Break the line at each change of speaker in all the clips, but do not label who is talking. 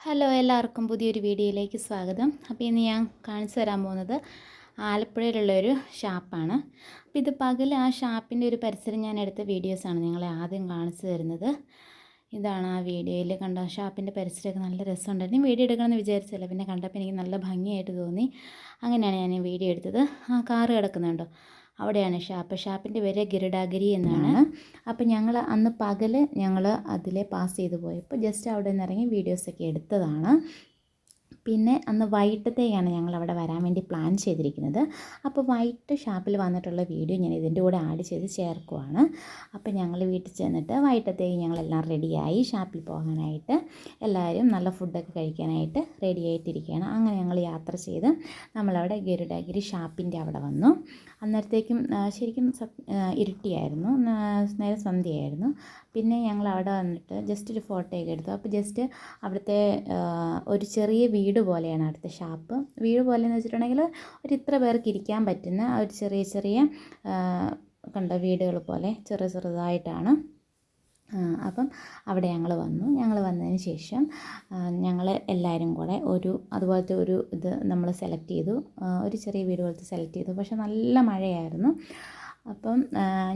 Hello എല്ലാവർക്കും പുതിയൊരു വീഡിയോയിലേക്ക് സ്വാഗതം. അപ്പോൾ ഇന്ന് ഞാൻ കാണിച്ചു തരാൻ പോകുന്നത് ആലപ്പുഴയിലുള്ളൊരു ഷാപ്പാണ്. അപ്പോൾ ഇത് പകൽ ആ ഷാപ്പിൻ്റെ ഒരു പരിസരം ഞാൻ എടുത്ത വീഡിയോസാണ് നിങ്ങളെ ആദ്യം കാണിച്ചു തരുന്നത്. ഇതാണ് ആ വീഡിയോയിൽ കണ്ട ഷാപ്പിൻ്റെ പരിസരമൊക്കെ നല്ല രസമുണ്ടായിരുന്നു. വീഡിയോ എടുക്കണമെന്ന് വിചാരിച്ചില്ല, പിന്നെ കണ്ടപ്പോൾ എനിക്ക് നല്ല ഭംഗിയായിട്ട് തോന്നി. അങ്ങനെയാണ് ഞാൻ ഈ വീഡിയോ എടുത്തത്. ആ കാറ് കിടക്കുന്നുണ്ടോ, അവിടെയാണ് ഷാപ്പ്. ഷാപ്പിൻ്റെ പേര് ഗരുഡാഗിരി എന്നാണ്. അപ്പോൾ ഞങ്ങൾ അന്ന് പകൽ ഞങ്ങൾ അതിലെ പാസ് ചെയ്ത് പോയപ്പോൾ ജസ്റ്റ് അവിടെ നിന്ന് ഇറങ്ങി വീഡിയോസൊക്കെ എടുത്തതാണ്. പിന്നെ അന്ന് വൈകിട്ടത്തേക്കാണ് ഞങ്ങൾ അവിടെ വരാൻ വേണ്ടി പ്ലാൻ ചെയ്തിരിക്കുന്നത്. അപ്പോൾ വൈകിട്ട് ഷാപ്പിൽ വന്നിട്ടുള്ള വീഡിയോ ഞാൻ ഇതിൻ്റെ കൂടെ ആഡ് ചെയ്ത് ചേർക്കുവാണ്. അപ്പോൾ ഞങ്ങൾ വീട്ടിൽ ചെന്നിട്ട് വൈകിട്ടത്തേക്ക് ഞങ്ങളെല്ലാം റെഡിയായി ഷാപ്പിൽ പോകാനായിട്ട്, എല്ലാവരും നല്ല ഫുഡൊക്കെ കഴിക്കാനായിട്ട് റെഡി ആയിട്ടിരിക്കുകയാണ്. അങ്ങനെ ഞങ്ങൾ യാത്ര ചെയ്ത് നമ്മളവിടെ ഗരുഡാഗിരി ഷാപ്പിൻ്റെ അവിടെ വന്നു. അന്നേരത്തേക്കും ശരിക്കും ഇരുട്ടിയായിരുന്നു, നേരെ സന്ധ്യയായിരുന്നു. പിന്നെ ഞങ്ങൾ അവിടെ വന്നിട്ട് ജസ്റ്റ് ഒരു ഫോട്ടോയൊക്കെ എടുത്തു. അപ്പോൾ ജസ്റ്റ് അവിടുത്തെ ഒരു ചെറിയ വീട് പോലെയാണ് അവിടുത്തെ ഷാപ്പ്. വീട് പോലെയെന്ന് വെച്ചിട്ടുണ്ടെങ്കിൽ ഒരു ഇത്ര പേർക്ക് ഇരിക്കാൻ പറ്റുന്ന ഒരു ചെറിയ ചെറിയ കണ്ട വീടുകൾ പോലെ ചെറുതായിട്ടാണ്. അപ്പം അവിടെ ഞങ്ങൾ വന്നതിന് ശേഷം ഞങ്ങൾ എല്ലാവരും കൂടെ അതുപോലത്തെ ഒരു ഇത് നമ്മൾ സെലക്ട് ചെയ്തു. ഒരു ചെറിയ വീട് പോലത്തെ സെലക്ട് ചെയ്തു. പക്ഷെ നല്ല മഴയായിരുന്നു. അപ്പം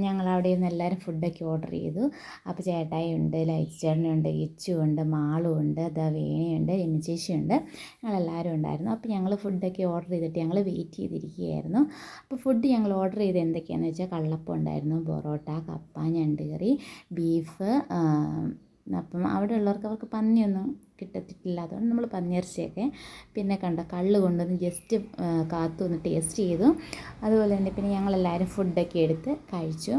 ഞങ്ങളവിടെ നിന്ന് എല്ലാവരും ഫുഡൊക്കെ ഓർഡർ ചെയ്തു. അപ്പോൾ ചേട്ടായി ഉണ്ട്, ലൈറ്റ് ചേട്ടനുണ്ട്, ഇച്ചു ഉണ്ട്, മാളും ഉണ്ട്, വേണിയുണ്ട്, രമിചേച്ചിയുണ്ട്, ഞങ്ങളെല്ലാവരും ഉണ്ടായിരുന്നു. അപ്പോൾ ഞങ്ങൾ ഫുഡൊക്കെ ഓർഡർ ചെയ്തിട്ട് ഞങ്ങൾ വെയിറ്റ് ചെയ്തിരിക്കുകയായിരുന്നു. അപ്പോൾ ഫുഡ് ഞങ്ങൾ ഓർഡർ ചെയ്ത് എന്തൊക്കെയാണെന്ന് വെച്ചാൽ കള്ളപ്പം ഉണ്ടായിരുന്നു, പൊറോട്ട, കപ്പ, ഞണ്ട് കറി, ബീഫ്. അപ്പം അവിടെ ഉള്ളവർക്ക് അവർക്ക് പന്നിയൊന്നും കിട്ടത്തില്ല, അതുകൊണ്ട് നമ്മൾ പന്നിയിറച്ചിയൊക്കെ പിന്നെ കള്ള് കൊണ്ടുവന്ന് ജസ്റ്റ് കാത്തു ഒന്ന് ടേസ്റ്റ് ചെയ്തു. അതുപോലെ തന്നെ പിന്നെ ഞങ്ങളെല്ലാവരും ഫുഡൊക്കെ എടുത്ത് കഴിച്ചു.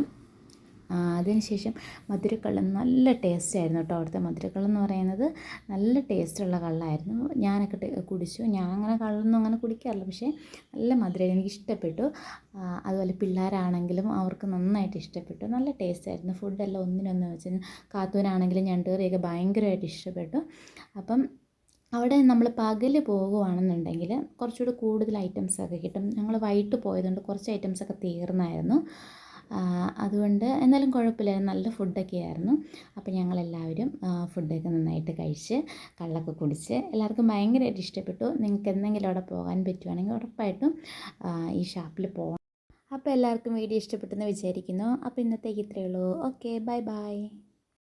അതിനുശേഷം മധുരക്കള്ള് നല്ല ടേസ്റ്റായിരുന്നു കേട്ടോ. അവിടുത്തെ മധുരക്കള്ളെന്ന് പറയുന്നത് നല്ല ടേസ്റ്റുള്ള കള്ളായിരുന്നു. ഞാനൊക്കെ കുടിച്ചു. ഞാൻ അങ്ങനെ കള്ളൊന്നും അങ്ങനെ കുടിക്കാറില്ല, പക്ഷേ നല്ല മധുരം എനിക്കിഷ്ടപ്പെട്ടു. അതുപോലെ പിള്ളേരാണെങ്കിലും അവർക്ക് നന്നായിട്ട് ഇഷ്ടപ്പെട്ടു. നല്ല ടേസ്റ്റായിരുന്നു. ഫുഡെല്ലാം ഒന്നിനൊന്ന് വെച്ച് കാത്തൂനാണെങ്കിലും ഞണ്ട് കറിയൊക്കെ ഭയങ്കരമായിട്ട് ഇഷ്ടപ്പെട്ടു. അപ്പം അവിടെ നമ്മൾ പകൽ പോകുകയാണെന്നുണ്ടെങ്കിൽ കുറച്ചുകൂടി കൂടുതൽ ഐറ്റംസൊക്കെ കിട്ടും. ഞങ്ങൾ വൈകിട്ട് പോയതുകൊണ്ട് കുറച്ച് ഐറ്റംസൊക്കെ തീർന്നായിരുന്നു. അതുകൊണ്ട് എന്നാലും കുഴപ്പമില്ലായിരുന്നു, നല്ല ഫുഡൊക്കെ ആയിരുന്നു. അപ്പോൾ ഞങ്ങളെല്ലാവരും ഫുഡൊക്കെ നന്നായിട്ട് കഴിച്ച് കള്ളൊക്കെ കുടിച്ച് എല്ലാവർക്കും ഭയങ്കരമായിട്ട് ഇഷ്ടപ്പെട്ടു. നിങ്ങൾക്ക് എന്തെങ്കിലും അവിടെ പോകാൻ പറ്റുവാണെങ്കിൽ ഉറപ്പായിട്ടും ഈ ഷാപ്പിൽ പോകണം. അപ്പോൾ എല്ലാവർക്കും വീഡിയോ ഇഷ്ടപ്പെട്ടെന്ന് വിചാരിക്കുന്നു. അപ്പോൾ ഇന്നത്തേക്ക് ഇത്രയേ ഉള്ളൂ. Okay, bye bye.